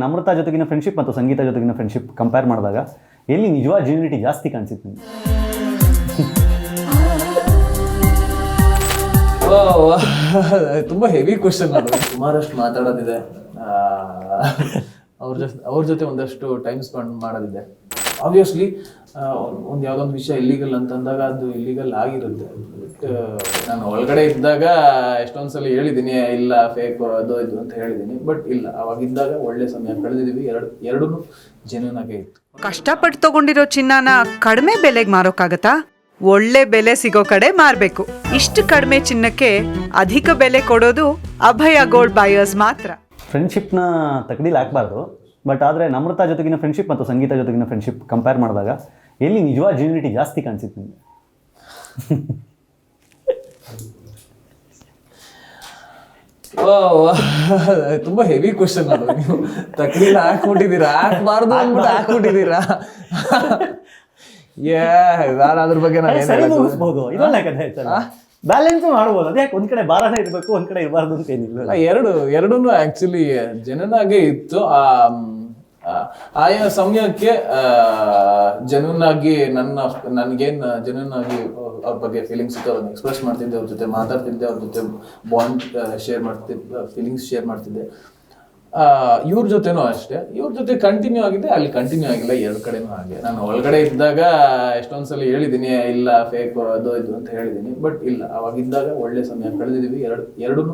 ನಮ್ರತಾ ಜೊತೆಗಿನ ಫ್ರೆಂಡ್ಶಿಪ್ ಮತ್ತು ಸಂಗೀತ ಜೊತೆಗಿನ ಫ್ರೆಂಡ್ಶಿಪ್ ಕಂಪೇರ್ ಮಾಡಿದಾಗ ಎಲ್ಲಿ ನಿಜವಾದ ಜೆನ್ಯೂನಿಟಿ ಜಾಸ್ತಿ ಕಾಣಿಸುತ್ತೆ? ತುಂಬ ಹೆವಿ ಕ್ವಶನ್ ಅದು. ಸುಮಾರಷ್ಟು ಮಾತಾಡೋದಿದೆ, ಅವ್ರ ಜೊತೆ ಒಂದಷ್ಟು ಟೈಮ್ ಸ್ಪೆಂಡ್ ಮಾಡೋದಿದೆ. ಆಬ್ವಿಯಸ್ಲಿ ಒಂದು ಯಾವುದೊಂದು ವಿಷಯ ಇಲ್ಲಿಗಲ್ ಅಂತಂದಾಗ ಅದು ಇಲ್ಲಿಗಲ್ ಆಗಿರುತ್ತೆ. ಬಟ್ ನಾನು ಒಳಗಡೆ ಇದ್ದಾಗ ಎಷ್ಟೊಂದ್ಸಲ ಹೇಳಿದ್ದೀನಿ, ಇಲ್ಲ ಫೇಕ್ ಅದು ಇದು ಅಂತ ಹೇಳಿದ್ದೀನಿ. ಬಟ್ ಇಲ್ಲ, ಅವಾಗಿದ್ದಾಗ ಒಳ್ಳೆ ಸಮಯ ಕಳೆದಿದ್ದೀವಿ. ಎರಡೂ ಜೆನ್ಯೂನ್ ಆಗೇ ಇತ್ತು. ಕಷ್ಟಪಟ್ಟು ತಗೊಂಡಿರೋ ಚಿನ್ನನ ಕಡಿಮೆ ಬೆಲೆಗೆ ಮಾರೋಕ್ಕಾಗತ್ತಾ? ಒಳ್ಳೆ ಬೆಲೆ ಸಿಗೋ ಕಡೆ ಮಾರಬೇಕು. ಇಷ್ಟು ಕಡಿಮೆ ಚಿನ್ನಕ್ಕೆ ಅಧಿಕ ಬೆಲೆ ಕೊಡೋದು ಅಭಯ ಗೋಲ್ಡ್ ಬಯರ್ಸ್ ಮಾತ್ರ. ಫ್ರೆಂಡ್ಶಿಪ್ನ ತಕಡೀಲಿ ಹಾಕ್ಬಾರ್ದು. ಬಟ್ ಆದರೆ ನಮ್ರತಾ ಜೊತೆಗಿನ ಫ್ರೆಂಡ್ಶಿಪ್ ಮತ್ತು ಸಂಗೀತ ಜೊತೆಗಿನ ಫ್ರೆಂಡ್ಶಿಪ್ ಕಂಪೇರ್ ಮಾಡಿದಾಗ ಎಲ್ಲಿ ನಿಜವಾದ ಜೆನ್ಯೂನಿಟಿ ಜಾಸ್ತಿ ಕಾಣಿಸುತ್ತೆ? ತುಂಬಾ ಹೆವಿ ಕ್ವಶನ್ ಅದು. ನೀವು ತಕಡೀಲಿ ಹಾಕ್ಬಿಟ್ಟಿದ್ದೀರಾ, ಹಾಕ್ಬಾರ್ದು ಅಂದ್ಬಿಟ್ಟು ಹಾಕ್ಬಿಟ್ಟಿದ್ದೀರಾ. ನಾನು ಅದ್ರ ಬಗ್ಗೆ ಮುಗಿಸ್ಬೋದು, ಇದೊಳ್ಳೆ ಕಥೆ ಆಯ್ತಲ್ಲ. ಬ್ಯಾಲೆನ್ಸ್ ಮಾಡ್ಬೋದು. ಅದೇ ಯಾಕೆ ಒಂದ್ ಕಡೆ ಭಾರನೇ ಇರಬೇಕು, ಒಂದ್ ಕಡೆ ಇರಬಾರ್ದು ಅಂತ ಏನಿಲ್ಲ. ಎರಡೂ ಆಕ್ಚುಲಿ ಜನನಾಗೆ ಇತ್ತು. ಆಯಾ ಸಮಯಕ್ಕೆ ಜೆನ್ಯೂನ್ ಆಗಿ ನನ್ಗೇನ್ ಜೆನ್ಯೂನ್ ಆಗಿ ಅವ್ರ ಬಗ್ಗೆ ಫೀಲಿಂಗ್ಸ್ ಇತ್ತು ಅದನ್ನ ಎಕ್ಸ್ಪ್ರೆಸ್ ಮಾಡ್ತಿದ್ದೆ. ಅವ್ರ ಜೊತೆ ಮಾತಾಡ್ತಿದ್ದೆ, ಅವ್ರ ಜೊತೆ ಬಾಂಡ್ ಶೇರ್ ಮಾಡ್ತಿದ್ದೆ, ಫೀಲಿಂಗ್ಸ್ ಶೇರ್ ಮಾಡ್ತಿದ್ದೆ. ಇವ್ರ ಜೊತೆನೂ ಅಷ್ಟೇ. ಇವ್ರ ಜೊತೆ ಕಂಟಿನ್ಯೂ ಆಗಿದೆ, ಅಲ್ಲಿ ಕಂಟಿನ್ಯೂ ಆಗಿಲ್ಲ. ಎರಡು ಕಡೆನೂ ಹಾಗೆ. ನಾನು ಒಳಗಡೆ ಇದ್ದಾಗ ಎಷ್ಟೊಂದ್ಸಲ ಹೇಳಿದ್ದೀನಿ, ಇಲ್ಲ ಫೇಕ್ ಅದು ಇದು ಅಂತ ಹೇಳಿದ್ದೀನಿ. ಬಟ್ ಇಲ್ಲ, ಅವಾಗಿದ್ದಾಗ ಒಳ್ಳೆ ಸಮಯ ಕಳೆದಿದ್ದೀವಿ. ಎರಡೂ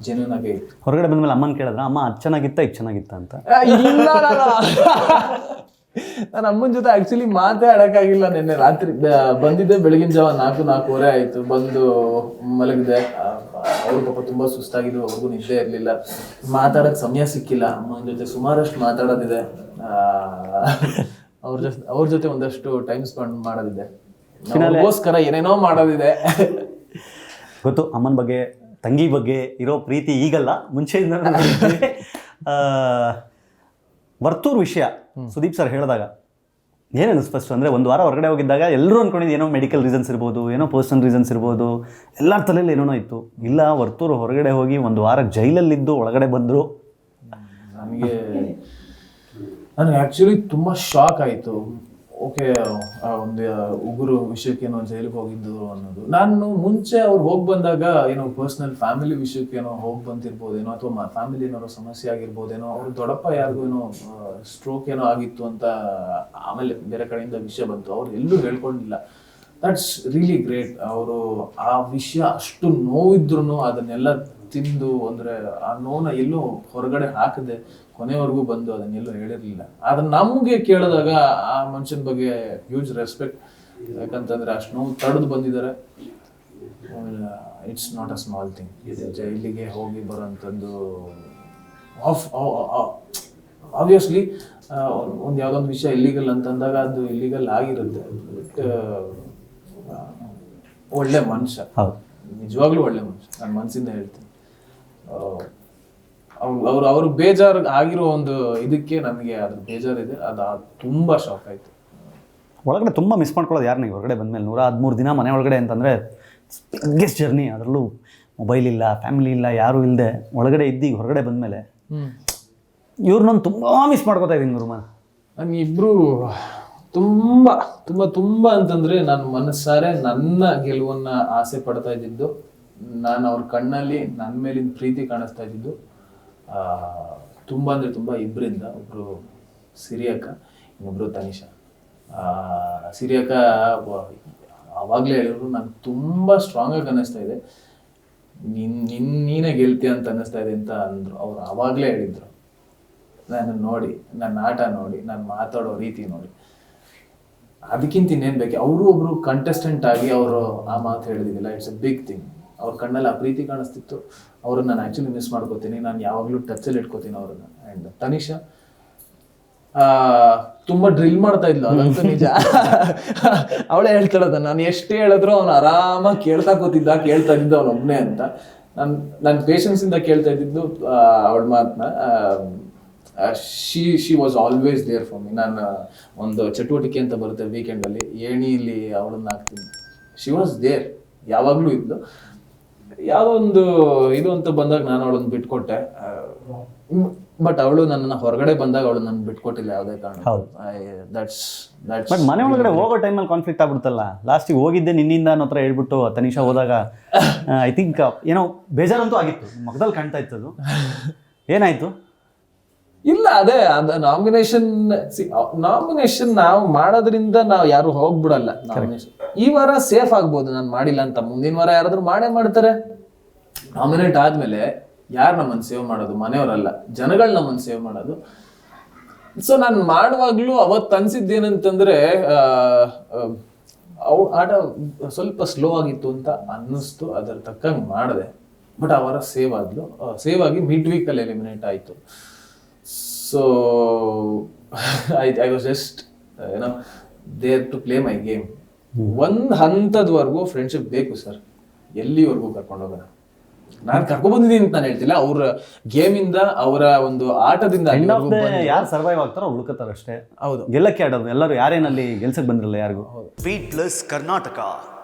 ಜೆನ್ಯೂನ್ ಆಗೇ ಇತ್ತು. ಹೊರಗಡೆ ಬಂದ್ಮೇಲೆ ಅಮ್ಮನ ಕೇಳಿದ್ರ, ಅಮ್ಮ ಅದು ಚೆನ್ನಾಗಿತ್ತ ಇದು ಚೆನ್ನಾಗಿತ್ತ ಅಂತ? ಇಲ್ಲ, ನಾನು ಅಮ್ಮನ ಜೊತೆ ಆಕ್ಚುಲಿ ಮಾತೇ ಆಡಕ್ಕಾಗಿಲ್ಲ. ನಿನ್ನೆ ರಾತ್ರಿ ಬಂದಿದ್ದೆ, ಬೆಳಗಿನ ಜಾವ 4-4:15 ಆಯ್ತು. ಬಂದು ಮಲಗಿದೆ. ಅವ್ರ ಪಾಪ ತುಂಬಾ ಸುಸ್ತಾಗಿದ್ರು, ಅವ್ರಿಗೂ ನಿದ್ದೆ ಇರ್ಲಿಲ್ಲ. ಮಾತಾಡಕ್ ಸಮಯ ಸಿಕ್ಕಿಲ್ಲ. ಅಮ್ಮನ ಜೊತೆ ಸುಮಾರಷ್ಟು ಮಾತಾಡೋದಿದೆ, ಅವ್ರ ಜೊತೆ ಒಂದಷ್ಟು ಟೈಮ್ ಸ್ಪೆಂಡ್ ಮಾಡೋದಿದೆ, ಅವ್ರಿಗೋಸ್ಕರ ಏನೇನೋ ಮಾಡೋದಿದೆ. ಗೊತ್ತು ಅಮ್ಮನ ಬಗ್ಗೆ, ತಂಗಿ ಬಗ್ಗೆ ಇರೋ ಪ್ರೀತಿ ಈಗಲ್ಲ, ಮುಂಚೆಯಿಂದ. ವರ್ತೂರ್ ವಿಷಯ ಸುದೀಪ್ ಸರ್ ಹೇಳಿದಾಗ ಏನು ಅನಿಸ್ತು ಫಸ್ಟ್ ಅಂದರೆ, ಒಂದು ವಾರ ಹೊರಗಡೆ ಹೋಗಿದ್ದಾಗ ಎಲ್ಲರೂ ಅಂದ್ಕೊಂಡಿದ್ದು ಏನೋ ಮೆಡಿಕಲ್ ರೀಸನ್ಸ್ ಇರ್ಬೋದು, ಏನೋ ಪರ್ಸನಲ್ ರೀಸನ್ಸ್ ಇರ್ಬೋದು, ಎಲ್ಲರ ತಲೆಯಲ್ಲಿ ಏನೋ ಇತ್ತು. ಇಲ್ಲ, ವರ್ತೂರು ಹೊರಗಡೆ ಹೋಗಿ ಒಂದು ವಾರ ಜೈಲಲ್ಲಿದ್ದು ಒಳಗಡೆ ಬಂದರು. ನನಗೆ ಆ್ಯಕ್ಚುಲಿ ತುಂಬ ಶಾಕ್ ಆಯಿತು. ಓಕೆ, ಒಂದು ಉಗುರು ವಿಷಯಕ್ಕೇನೋ ಜೈಲಿಗೆ ಹೋಗಿದ್ದು ಅನ್ನೋದು. ನಾನು ಮುಂಚೆ ಅವ್ರು ಹೋಗಿ ಬಂದಾಗ ಏನೋ ಪರ್ಸ್ನಲ್ ಫ್ಯಾಮಿಲಿ ವಿಷಯಕ್ಕೇನೋ ಹೋಗಿ ಬಂದಿರ್ಬೋದೇನೋ, ಅಥವಾ ಫ್ಯಾಮಿಲಿ ಏನಾದ್ರು ಸಮಸ್ಯೆ ಆಗಿರ್ಬೋದೇನೋ, ಅವ್ರ ದೊಡ್ಡಪ್ಪ ಯಾರಿಗೂ ಏನೋ ಸ್ಟ್ರೋಕ್ ಏನೋ ಆಗಿತ್ತು ಅಂತ ಆಮೇಲೆ ಬೇರೆ ಕಡೆಯಿಂದ ವಿಷಯ ಬಂತು. ಅವ್ರು ಎಲ್ಲೂ ಹೇಳ್ಕೊಂಡಿಲ್ಲ. That's really great. ಅವರು ಆ ವಿಷಯ ಅಷ್ಟು ನೋವಿದ್ರು ಅದನ್ನೆಲ್ಲ ತಿಂದು, ಅಂದರೆ ಆ ನೋವನ್ನ ಎಲ್ಲೂ ಹೊರಗಡೆ ಹಾಕದೆ ಕೊನೆವರೆಗೂ ಬಂದು ಅದನ್ನೆಲ್ಲೂ ಹೇಳಿರಲಿಲ್ಲ. ಅದನ್ನ ನಮಗೆ ಕೇಳಿದಾಗ ಆ ಮನುಷ್ಯನ ಬಗ್ಗೆ ಹ್ಯೂಜ್ ರೆಸ್ಪೆಕ್ಟ್. ಯಾಕಂತಂದ್ರೆ ಅಷ್ಟು ನೋವು ತಡೆದು ಬಂದಿದ್ದಾರೆ. It's not a small thing. ಜೈಲಿಗೆ ಹೋಗಿ ಬರೋಂಥದ್ದು ಆಬ್ವಿಯಸ್ಲಿ ಒಂದು ಯಾವುದೊಂದು ವಿಷಯ ಇಲ್ಲಿಗಲ್ ಅಂತಂದಾಗ ಅದು ಇಲ್ಲಿಗಲ್ ಆಗಿರುತ್ತೆ. ಬಟ್ ಒಳ್ಳೆ ಮನುಷ್ಯ, ನಿಜವಾಗ್ಲೂ ಒಳ್ಳೆ ಮನುಷ್ಯ. ನನ್ನ ಮನಸ್ಸಿಂದ ಹೇಳ್ತೀನಿ. ಅವ್ರು ಬೇಜಾರು ಆಗಿರೋ ಒಂದು ಇದಕ್ಕೆ ನನಗೆ ಅದ್ರ ಬೇಜಾರಿದೆ. ಅದು ತುಂಬ ಶಾಕ್ ಆಯಿತು. ಒಳಗಡೆ ತುಂಬ ಮಿಸ್ ಮಾಡ್ಕೊಳ್ಳೋದು ಯಾರು? ನೀವು ಹೊರಗಡೆ ಬಂದಮೇಲೆ 113 ದಿನ ಮನೆ ಒಳಗಡೆ ಅಂತಂದರೆ ಬಿಗ್ಗೆಸ್ಟ್ ಜರ್ನಿ. ಅದರಲ್ಲೂ ಮೊಬೈಲ್ ಇಲ್ಲ, ಫ್ಯಾಮಿಲಿ ಇಲ್ಲ, ಯಾರೂ ಇಲ್ಲದೆ ಒಳಗಡೆ ಇದ್ದೀಗ ಹೊರಗಡೆ ಬಂದಮೇಲೆ ಇವ್ರನ್ನೊಂದು ತುಂಬ ಮಿಸ್ ಮಾಡ್ಕೋತಾ ಇದ್ದೀನಿ ಗುರುಮ. ನಾನು ಇಬ್ಬರು ತುಂಬ ತುಂಬ ತುಂಬ ಅಂತಂದರೆ ನಾನು ಮನಸ್ಸಾರೆ ನನ್ನ ಗೆಲುವನ್ನು ಆಸೆ ಪಡ್ತಾ ಇದ್ದಿದ್ದು. ನಾನು ಅವ್ರ ಕಣ್ಣಲ್ಲಿ ನನ್ನ ಮೇಲಿನ ಪ್ರೀತಿ ಕಾಣಿಸ್ತಾ ಇದ್ದಿದ್ದು ತುಂಬ ಅಂದರೆ ತುಂಬ ಇಬ್ಬರಿಂದ. ಒಬ್ಬರು ಸಿರಿಯಕ್ಕ, ಇನ್ನೊಬ್ಬರು ತನಿಷಾ. ಸಿರಿಯಕ್ಕ ಆವಾಗಲೇ ಹೇಳಿದ್ರು, ನಂಗೆ ತುಂಬ ಸ್ಟ್ರಾಂಗಾಗಿ ಅನ್ನಿಸ್ತಾ ಇದೆ, ನೀನೇ ಗೆಲ್ತೀಯ ಅಂತ ಅನ್ನಿಸ್ತಾ ಇದೆ ಅಂತ ಅಂದರು. ಅವ್ರು ಆವಾಗಲೇ ಹೇಳಿದರು. ನಾನು ನೋಡಿ, ನನ್ನ ಆಟ ನೋಡಿ, ನಾನು ಮಾತಾಡೋ ರೀತಿ ನೋಡಿ, ಅದಕ್ಕಿಂತ ಇನ್ನೇನು ಬೇಕು. ಅವರು ಒಬ್ಬರು ಕಂಟೆಸ್ಟೆಂಟ್ ಆಗಿ ಅವರು ಆ ಮಾತು ಹೇಳಿದಿಲ್ಲ, ಇಟ್ಸ್ ಎ ಬಿಗ್ ಥಿಂಗ್. ಅವ್ರ ಕಣ್ಣಲ್ಲಿ ಆ ಪ್ರೀತಿ ಕಾಣಿಸ್ತಿತ್ತು. ಅವ್ರನ್ನ ನಾನು ಆ್ಯಕ್ಚುಲಿ ಮಿಸ್ ಮಾಡ್ಕೋತೀನಿ. ನಾನು ಯಾವಾಗಲೂ ಟಚಲ್ಲಿ ಇಟ್ಕೋತೀನಿ ಅವ್ರನ್ನ. ಆ್ಯಂಡ್ ತನಿಷಾ ತುಂಬ ಡ್ರಿಲ್ ಮಾಡ್ತಾ ಇದ್ಲು, ಅದಂತೂ ನಿಜ. ಅವಳೇ ಹೇಳ್ತಾಳದ, ನಾನು ಎಷ್ಟೇ ಹೇಳಿದ್ರು ಅವ್ನು ಆರಾಮಾಗಿ ಕೇಳ್ತಾ ಇದ್ದಿದ್ದು ಅವನೊಬ್ಬನೇ ಅಂತ. ನನ್ನ ಪೇಷನ್ಸಿಂದ ಕೇಳ್ತಾ ಇದ್ದಿದ್ದು ಅವಳ ಮಾತನ್ನ. She was always there for me. ನಾನು ಒಂದು ಚಟುವಟಿಕೆ ಅಂತ ಬರುತ್ತೆ ವೀಕೆಂಡಲ್ಲಿ, ಏಣಿಯಲ್ಲಿ ಅವಳನ್ನ ಹಾಕ್ತೀನಿ. ಶಿ ವಾಸ್ ದೇರ್, ಯಾವಾಗಲೂ ಇದ್ದು. ಯಾವುದೋ ಒಂದು ಇದು ಅಂತ ಬಂದಾಗ ನಾನು ಅವಳನ್ನು ಬಿಟ್ಕೊಟ್ಟೆ. ಬಟ್ ಅವಳು ನನ್ನ ಹೊರಗಡೆ ಬಂದಾಗ ಅವಳು ನನ್ನ ಬಿಟ್ಕೊಟ್ಟಿಲ್ಲ ಯಾವುದೇ ಕಾರಣ. ದಟ್ಸ್ ಬಟ್ ಮನೆ ಒಳಗಡೆ ಹೋಗೋ ಟೈಮಲ್ಲಿ ಕಾನ್ಫ್ಲಿಕ್ಟ್ ಆಗ್ಬಿಡುತ್ತಲ್ಲ. ಲಾಸ್ಟಿಗೆ ಹೋಗಿದ್ದೆ ನಿನ್ನಿಂದ ಅನ್ನೋ ಹತ್ರ ಹೇಳ್ಬಿಟ್ಟು ತನಿಷಾ ಹೋದಾಗ ಐ ಥಿಂಕ್ ಏನೋ ಬೇಜಾರಂತೂ ಆಗಿತ್ತು, ಮುಖದಲ್ಲಿ ಕಾಣ್ತಾ ಇತ್ತು ಅದು. ಏನಾಯ್ತು? ಇಲ್ಲ ಅದೇ ನಾಮಿನೇಷನ್ ನಾವು ಮಾಡೋದ್ರಿಂದ ನಾವು ಯಾರು ಹೋಗ್ಬಿಡಲ್ಲ. ನಾಮಿನೇಷನ್ ಈ ವಾರ ಸೇಫ್ ಆಗ್ಬೋದು ನಾನು ಮಾಡಿಲ್ಲ ಅಂತ, ಮುಂದಿನ ವಾರ ಯಾರಾದ್ರೂ ಮಾಡೇ ಮಾಡ್ತಾರೆ. ನಾಮಿನೇಟ್ ಆದ್ಮೇಲೆ ಯಾರು ನಮ್ಮನ್ನು ಸೇವ್ ಮಾಡೋದು? ಮನೆಯವರಲ್ಲ, ಜನಗಳು ನಮ್ಮನ್ನು ಸೇವ್ ಮಾಡೋದು. ಸೊ ನಾನು ಮಾಡುವಾಗ್ಲೂ ಅವತ್ತು ಅನ್ಸಿದ್ದೇನಂತಂದ್ರೆ ಆಟ ಸ್ವಲ್ಪ ಸ್ಲೋ ಆಗಿತ್ತು ಅಂತ ಅನ್ನಿಸ್ತು, ಅದರ ತಕ್ಕಂಗೆ ಮಾಡಿದೆ. ಬಟ್ ಆ ವಾರ ಸೇವ್ ಆಗಿ ಮಿಡ್ ವೀಕಲ್ಲಿ ಎಲಿಮಿನೇಟ್ ಆಯಿತು. So I was just there to play my game. ಒಂದು ಹಂತದವರೆಗೂ ಫ್ರೆಂಡ್ಶಿಪ್ ಬೇಕು ಸರ್, ಎಲ್ಲಿವರೆಗೂ ಕರ್ಕೊಂಡೋಗೋಣ. ನಾನು ಕರ್ಕೊಂಡ್ಬಂದಿದ್ದೀನಿ ಅಂತ ನಾನು ಹೇಳ್ತಿಲ್ಲ, ಅವ್ರ ಗೇಮಿಂದ ಅವರ ಒಂದು ಆಟದಿಂದ ಯಾರು ಸರ್ವೈವ್ ಆಗ್ತಾರೋ ಉಳ್ಕೋತಾರ ಅಷ್ಟೇ. ಹೌದು, ಗೆಲ್ಲಕ್ಕೆ ಆಡೋದು ಎಲ್ಲರೂ ಯಾರೇನಲ್ಲಿ ಗೆಲ್ಸಕ್ ಬಂದಿರಲ್ಲ ಯಾರಿಗೂ. Beat Plus Karnataka.